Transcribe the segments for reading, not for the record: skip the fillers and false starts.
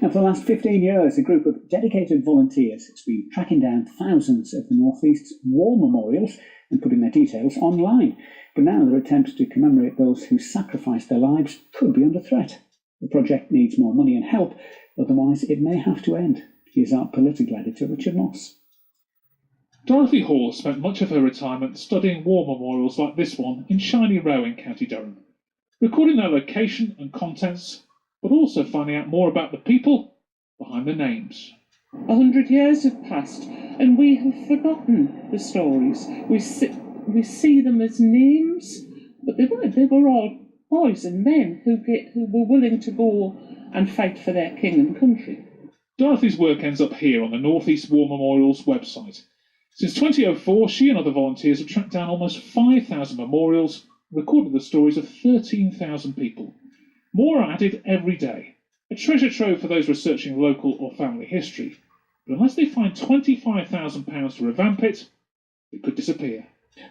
Now, for the last 15 years, a group of dedicated volunteers has been tracking down thousands of the North East's war memorials and putting their details online. But now their attempts to commemorate those who sacrificed their lives could be under threat. The project needs more money and help, otherwise it may have to end. Here's our political editor, Richard Moss. Dorothy Hall spent much of her retirement studying war memorials like this one in Shiny Row in County Durham, recording their location and contents, but also finding out more about the people behind the names. 100 years have passed, and we have forgotten the stories. We see them as names, but they were all boys and men who were willing to go and fight for their king and country. Dorothy's work ends up here on the North East War Memorials website. Since 2004, she and other volunteers have tracked down almost 5,000 memorials and recorded the stories of 13,000 people. More are added every day, a treasure trove for those researching local or family history. But unless they find £25,000 to revamp it, it could disappear.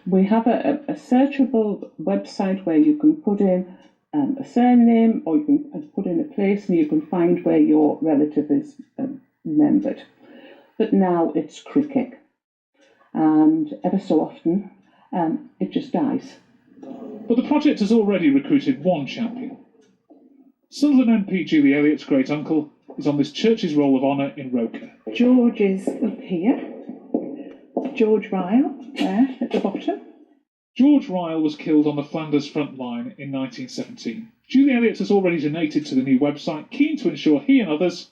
We have a searchable website where you can put in a surname, or you can put in a place and you can find where your relative is remembered. But now it's cricket, and ever so often it just dies. But the project has already recruited one champion. Sunderland MP Julie Elliott's great uncle is on this church's roll of honour in Roker. George is up here. George Ryle, there at the bottom. George Ryle was killed on the Flanders front line in 1917. Julie Elliott has already donated to the new website, keen to ensure he and others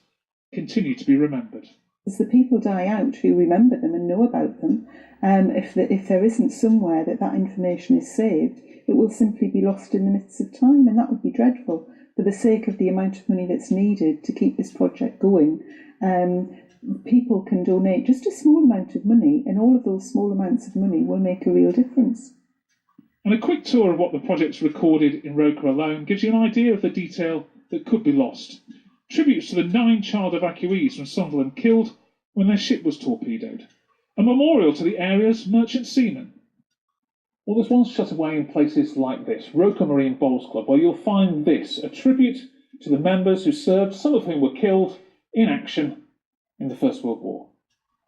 continue to be remembered. As the people die out who remember them and know about them, if there isn't somewhere that information is saved, it will simply be lost in the midst of time, and that would be dreadful. For the sake of the amount of money that's needed to keep this project going, people can donate just a small amount of money, and all of those small amounts of money will make a real difference. And a quick tour of what the project's recorded in Roker alone gives you an idea of the detail that could be lost. Tributes to the 9 child evacuees from Sunderland killed when their ship was torpedoed. A memorial to the area's merchant seamen. Well, there's one shut away in places like this, Roker Marine Bowls Club, where you'll find this, a tribute to the members who served, some of whom were killed in action in the First World War.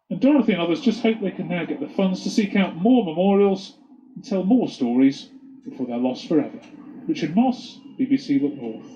And Dorothy and others just hope they can now get the funds to seek out more memorials and tell more stories before they're lost forever. Richard Moss, BBC Look North.